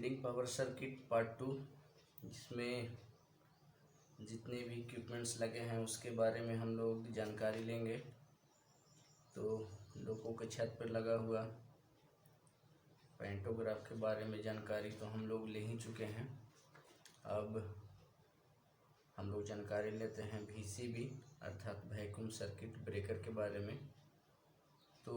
Feeding power circuit part 2, जिसमें जितने भी इक्विपमेंट्स लगे हैं उसके बारे में हम लोग जानकारी लेंगे। तो लोगों के छत पर लगा हुआ पैंटोग्राफ के बारे में जानकारी तो हम लोग ले ही चुके हैं। अब हम लोग जानकारी लेते हैं VCB अर्थात वैक्यूम सर्किट ब्रेकर के बारे में। तो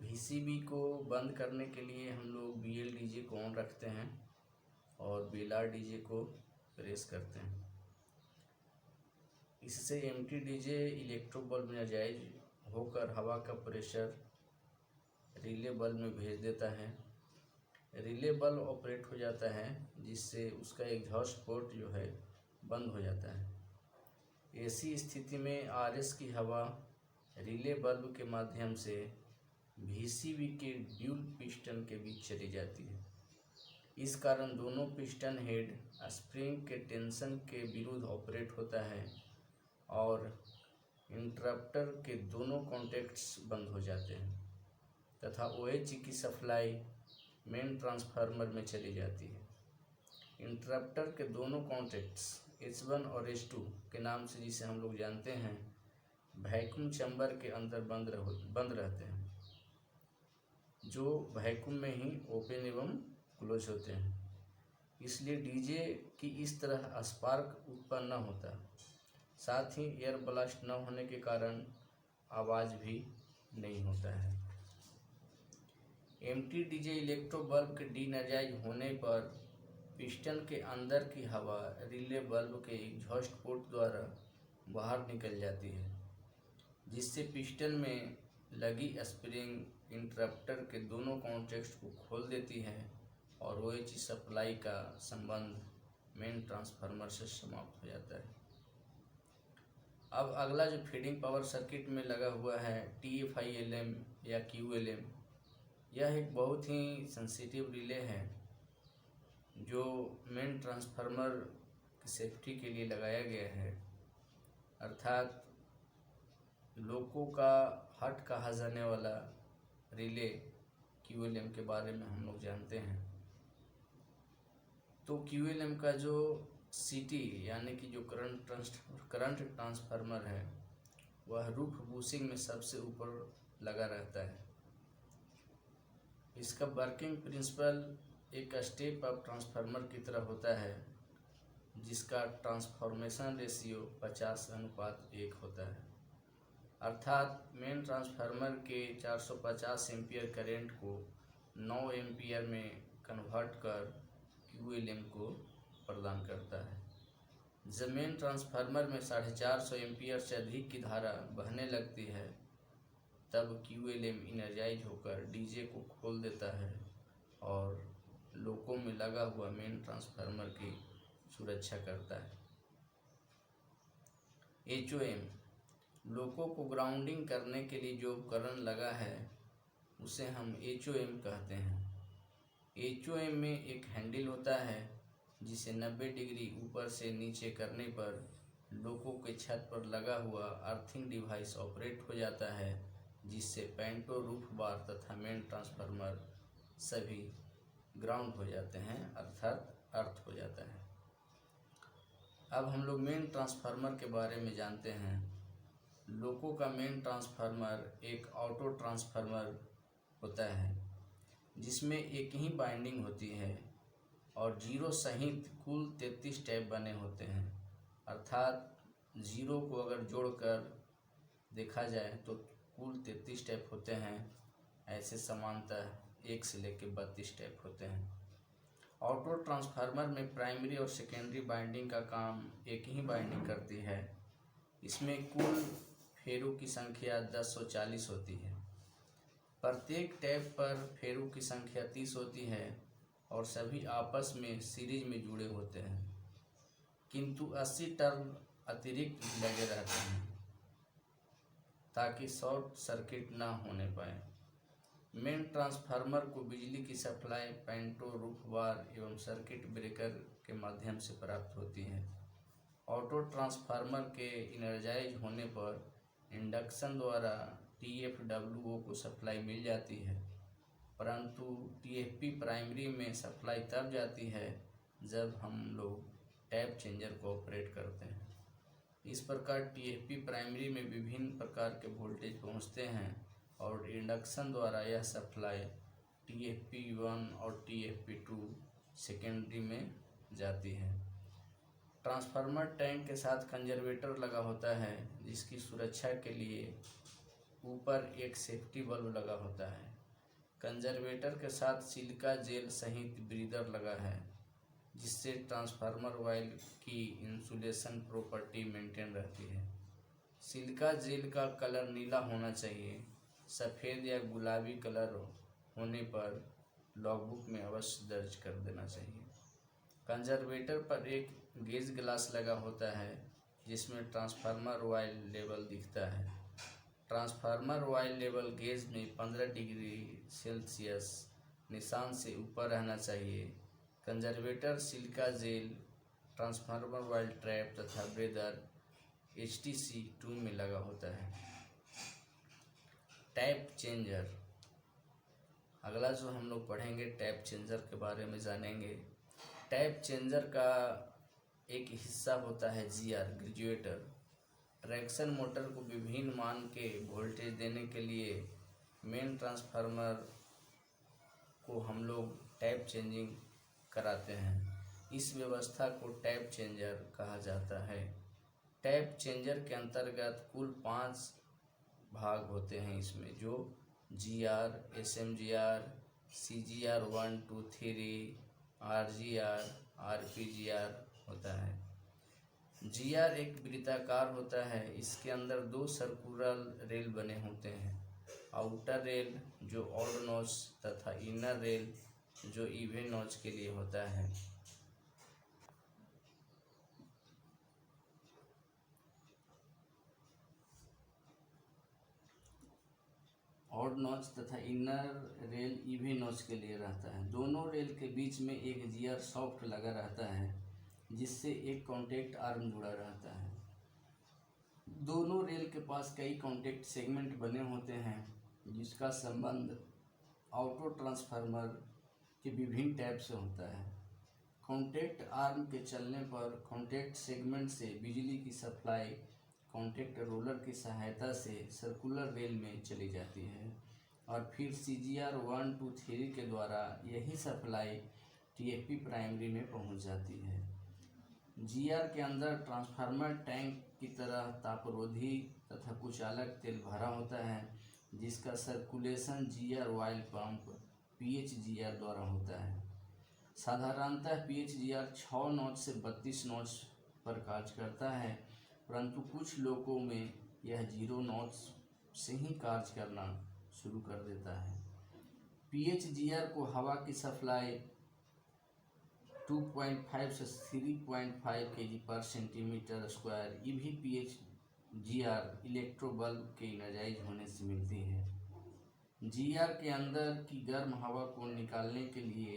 VCB को बंद करने के लिए हम लोग BL DJ को ऑन रखते हैं और BLR DJ को प्रेस करते हैं। इससे एम्प्टी DJ इलेक्ट्रो बल्ब नाजायज होकर हवा का प्रेशर रिले बल्ब में भेज देता है। रिले बल्ब ऑपरेट हो जाता है, जिससे उसका एग्जॉस्ट पोर्ट जो है बंद हो जाता है। ऐसी स्थिति में RS की हवा रिले बल्ब के माध्यम से VCB के ड्यूल पिस्टन के बीच चली जाती है। इस कारण दोनों पिस्टन हेड स्प्रिंग के टेंशन के विरुद्ध ऑपरेट होता है और इंटरप्टर के दोनों कॉन्टैक्ट्स बंद हो जाते हैं तथा OH की सप्लाई मेन ट्रांसफार्मर में चली जाती है। इंटरप्टर के दोनों कॉन्टैक्ट्स H1 और H2 के नाम से जिसे हम लोग जानते हैं, वैक्यूम चैम्बर के अंदर बंद रहते हैं, जो वैक्यूम में ही ओपन एवं क्लोज होते हैं। इसलिए DJ की इस तरह स्पार्क उत्पन्न न होता। साथ ही एयर ब्लास्ट न होने के कारण आवाज़ भी नहीं होता है। एम्प्टी DJ इलेक्ट्रो बल्ब के डीएनर्जाइज होने पर पिस्टन के अंदर की हवा रिले बल्ब के एग्जॉस्ट पोर्ट द्वारा बाहर निकल जाती है, जिससे पिस्टन में लगी स्प्रिंग इंटरप्टर के दोनों कॉन्टैक्ट्स को खोल देती है और OH सप्लाई का संबंध मेन ट्रांसफार्मर से समाप्त हो जाता है। अब अगला जो फीडिंग पावर सर्किट में लगा हुआ है TFI-LM या QLM, यह एक बहुत ही सेंसिटिव रिले है जो मेन ट्रांसफार्मर की सेफ्टी के लिए लगाया गया है। अर्थात लोगों का हट कहा जाने वाला रिले QLM के बारे में हम लोग जानते हैं। तो QLM का जो CT यानी कि जो करंट ट्रांसफार्मर है, वह रूफ बूशिंग में सबसे ऊपर लगा रहता है। इसका वर्किंग प्रिंसिपल एक स्टेप अप ट्रांसफार्मर की तरह होता है, जिसका ट्रांसफॉर्मेशन रेशियो 50:1 होता है। अर्थात मेन ट्रांसफार्मर के 450 एम्पियर करेंट को 9 एम्पियर में कन्वर्ट कर QLM को प्रदान करता है। जब मेन ट्रांसफार्मर में 450 एम्पियर से अधिक की धारा बहने लगती है, तब QLM इनर्जाइज होकर DJ को खोल देता है और लोकों में लगा हुआ मेन ट्रांसफार्मर की सुरक्षा करता है। HOM लोकों को ग्राउंडिंग करने के लिए जो उपकरण लगा है, उसे हम HOM कहते हैं। HOM में एक हैंडल होता है, जिसे 90 डिग्री ऊपर से नीचे करने पर लोकों के छत पर लगा हुआ अर्थिंग डिवाइस ऑपरेट हो जाता है, जिससे पैंटो रूफ बार तथा मेन ट्रांसफार्मर सभी ग्राउंड हो जाते हैं, अर्थात अर्थ हो जाता है। अब हम लोग मेन ट्रांसफार्मर के बारे में जानते हैं। लोकों का मेन ट्रांसफार्मर एक ऑटो ट्रांसफार्मर होता है, जिसमें एक ही बाइंडिंग होती है और जीरो सहित कुल 33 टैप बने होते हैं। अर्थात जीरो को अगर जोड़कर देखा जाए तो कुल 33 टैप होते हैं। ऐसे समानतः 1 से लेकर 32 टैप होते हैं। ऑटो ट्रांसफार्मर में प्राइमरी और सेकेंडरी बाइंडिंग का काम एक ही बाइंडिंग करती है। इसमें कुल फेरों की संख्या 1040 होती है। प्रत्येक टैप पर फेरों की संख्या 30 होती है और सभी आपस में सीरीज में जुड़े होते हैं, किंतु 80 टर्न अतिरिक्त लगे रहते हैं ताकि शॉर्ट सर्किट ना होने पाए। मेन ट्रांसफार्मर को बिजली की सप्लाई पैंटो रूफ बार एवं सर्किट ब्रेकर के माध्यम से प्राप्त होती है। ऑटो ट्रांसफार्मर के इनर्जाइज होने पर इंडक्शन द्वारा TFWO को सप्लाई मिल जाती है परंतु टीएफपी प्राइमरी में सप्लाई तब जाती है जब हम लोग टैप चेंजर को ऑपरेट करते हैं। इस प्रकार टीएफपी प्राइमरी में विभिन्न प्रकार के वोल्टेज पहुंचते हैं और इंडक्शन द्वारा यह सप्लाई TFP1 और TFP2 सेकेंडरी में जाती है। ट्रांसफार्मर टैंक के साथ कंजर्वेटर लगा होता है, जिसकी सुरक्षा के लिए ऊपर एक सेफ्टी बल्ब लगा होता है। कंजर्वेटर के साथ सिलिका जेल सहित ब्रीदर लगा है, जिससे ट्रांसफार्मर वायर की इंसुलेशन प्रॉपर्टी मेंटेन रहती है। सिलिका जेल का कलर नीला होना चाहिए। सफ़ेद या गुलाबी कलर होने पर लॉगबुक में अवश्य दर्ज कर देना चाहिए। कंजर्वेटर पर एक गेज ग्लास लगा होता है, जिसमें ट्रांसफार्मर ऑयल लेवल दिखता है। ट्रांसफार्मर ऑयल लेवल गेज में 15 डिग्री सेल्सियस निशान से ऊपर रहना चाहिए। Conservator, silica gel, transformer oil trap तथा ब्रेदर HTC2 में लगा होता है। टैप चेंजर, अगला जो हम लोग पढ़ेंगे टैप चेंजर के बारे में जानेंगे। टैप चेंजर का एक हिस्सा होता है GR ग्रेजुएटर। ट्रैक्शन मोटर को विभिन्न मान के वोल्टेज देने के लिए मेन ट्रांसफार्मर को हम लोग टैप चेंजिंग कराते हैं। इस व्यवस्था को टैप चेंजर कहा जाता है। टैप चेंजर के अंतर्गत कुल 5 भाग होते हैं इसमें, जो GR, SMGR, CGR 1, 2, 3, RGR, RPGR होता है। GR एक वृत्ताकार होता है। इसके अंदर 2 सर्कुलर रेल बने होते हैं, आउटर रेल जो ऑड नॉच तथा इनर रेल जो इवन नॉच के लिए होता है। ऑड नॉच तथा इनर रेल इवन नॉच के लिए रहता है। दोनों रेल के बीच में एक GR सॉफ्ट लगा रहता है, जिससे एक कॉन्टैक्ट आर्म जुड़ा रहता है। दोनों रेल के पास कई कॉन्टैक्ट सेगमेंट बने होते हैं, जिसका संबंध ऑटो ट्रांसफार्मर के विभिन्न टैप से होता है। कॉन्टैक्ट आर्म के चलने पर कॉन्टैक्ट सेगमेंट से बिजली की सप्लाई कॉन्टैक्ट रोलर की सहायता से सर्कुलर रेल में चली जाती है और फिर CGR 1, 2, 3 के द्वारा यही सप्लाई TFP प्राइमरी में पहुंच जाती है। GR के अंदर ट्रांसफार्मर टैंक की तरह तापरोधी तथा कुचालक तेल भरा होता है, जिसका circulation GR oil pump PHGR द्वारा होता है। साधारणतः PHGR 6 नॉच से 32 नॉच पर कार्य करता है, परंतु कुछ लोगों में यह 0 नॉच से ही कार्य करना शुरू कर देता है। PHGR को हवा की सप्लाई 2.5 से 3.5 kg पर centimetre square EVPHGR electro bulb के इनर्जाइज होने से मिलती है। GR के अंदर की गर्म हवा को निकालने के लिए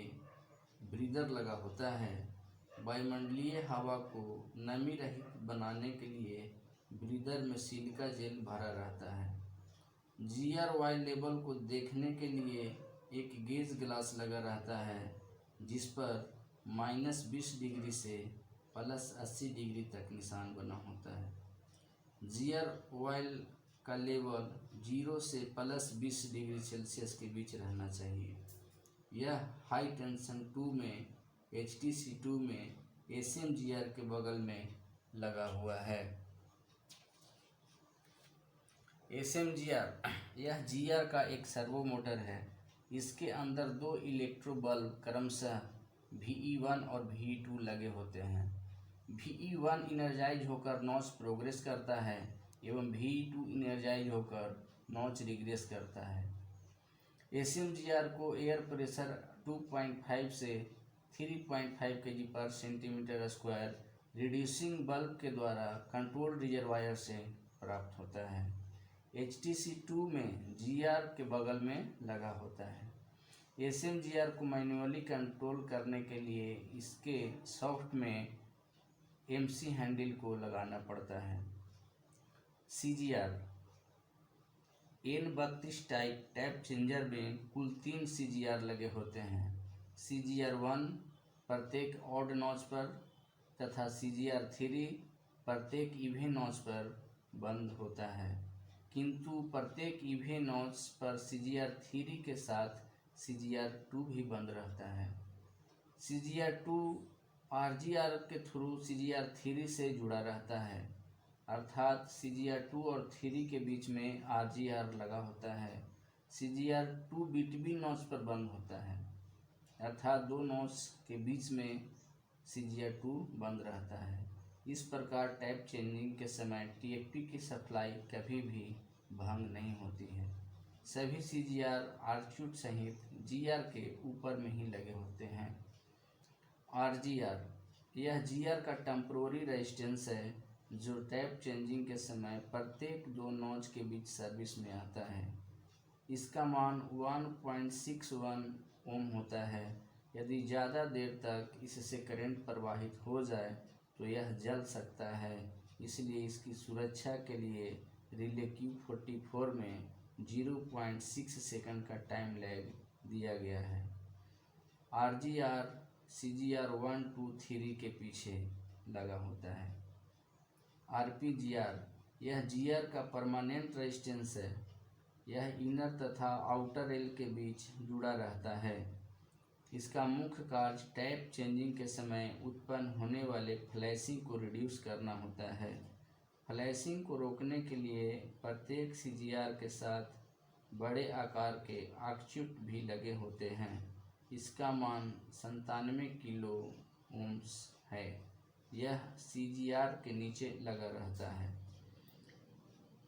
ब्रीदर लगा होता है। वायुमंडलीय हवा को नमी रहित बनाने के लिए ब्रीदर में सिलिका जेल भरा रहता है। GR ऑयल लेवल को देखने के लिए एक गेज ग्लास लगा रहता है, जिस पर -20 डिग्री से +80 डिग्री तक निशान बना होता है। GR ऑयल का लेवल 0 से +20 डिग्री सेल्सियस के बीच रहना चाहिए। यह हाई टेंशन 2 में HTC2 में SMGR के बगल में लगा हुआ है। SMGR यह GR का एक सर्वो मोटर है। इसके अंदर 2 इलेक्ट्रो बल्ब क्रमशः VE1 और VE2 लगे होते हैं। VE1 इनर्जाइज होकर नॉच प्रोग्रेस करता है एवं VE2 इनर्जाइज होकर नॉच रिग्रेस करता है। SMGR को एयर प्रेशर 2.5 से 3.5 kg पर सेंटीमीटर स्क्वायर रिड्यूसिंग बल्ब के द्वारा कंट्रोल रिजर्वायर से प्राप्त होता है। HTC2 में GR के बगल में लगा होता है। SMGR को मैन्युअली कंट्रोल करने के लिए इसके सॉफ्ट में MC हैंडल को लगाना पड़ता है। CGR N32 type tap changer में कुल 3 CGR लगे होते हैं। CGR1 प्रत्येक ऑड नॉच पर तथा CGR3 प्रत्येक इवन नॉच पर बंद होता है, किंतु प्रत्येक इवन नॉच पर CGR3 के साथ CGR2 भी बंद रहता है। CGR2 RGR के थ्रू CGR3 से जुड़ा रहता है, अर्थात CGR2 और 3 के बीच में RGR लगा होता है। CGR2 बिटवीन नॉच पर बंद होता है, अर्थात दो नॉच के बीच में CGR2 बंद रहता है। इस प्रकार टैप चेंजिंग के समय TFT की सप्लाई कभी भी भंग नहीं होती है। सभी CGR आर्च्यूट सहित GR के ऊपर में ही लगे होते हैं। RGR यह GR का टेम्पोररी रेजिस्टेंस है जो टैप चेंजिंग के समय प्रत्येक दो नॉच के बीच सर्विस में आता है। इसका मान 1.61 ओम होता है। यदि ज़्यादा देर तक इससे करंट प्रवाहित हो जाए तो यह जल सकता है, इसलिए इसकी सुरक्षा के लिए रिले Q44 में 0.6 सेकंड का टाइम लैग दिया गया है। RGR CGR1, 2, 3 के पीछे लगा होता है। RPGR यह GR का परमानेंट रेजिस्टेंस है। यह इनर तथा आउटर रेल के बीच जुड़ा रहता है। इसका मुख्य कार्य टैप चेंजिंग के समय उत्पन्न होने वाले फ्लैशिंग को रिड्यूस करना होता है। फ्लैशिंग को रोकने के लिए प्रत्येक CGR के साथ बड़े आकार के आर्च्यूट भी लगे होते हैं। इसका मान 97 किलो ओम्स है। यह CGR के नीचे लगा रहता है।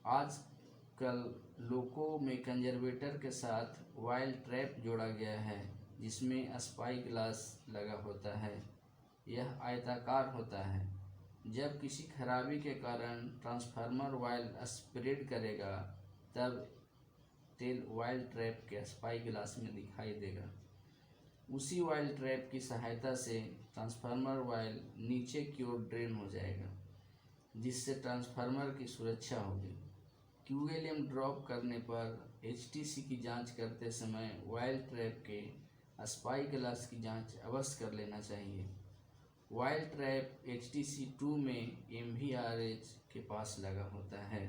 आजकल लोको में कंजर्वेटर के साथ वायल ट्रैप जोड़ा गया है, जिसमें स्पाई ग्लास लगा होता है। यह आयताकार होता है। जब किसी खराबी के कारण ट्रांसफार्मर वायल स्प्रेड करेगा, तब तेल वायल ट्रैप के स्पाई ग्लास में दिखाई देगा। उसी वायल ट्रैप की सहायता से ट्रांसफार्मर वायल नीचे की ओर ड्रेन हो जाएगा, जिससे ट्रांसफार्मर की सुरक्षा होगी। QLM ड्रॉप करने पर HTC की जांच करते समय वायल ट्रैप के स्पाई ग्लास की जांच अवश्य कर लेना चाहिए। वायल ट्रैप HTC 2 में MVRH के पास लगा होता है।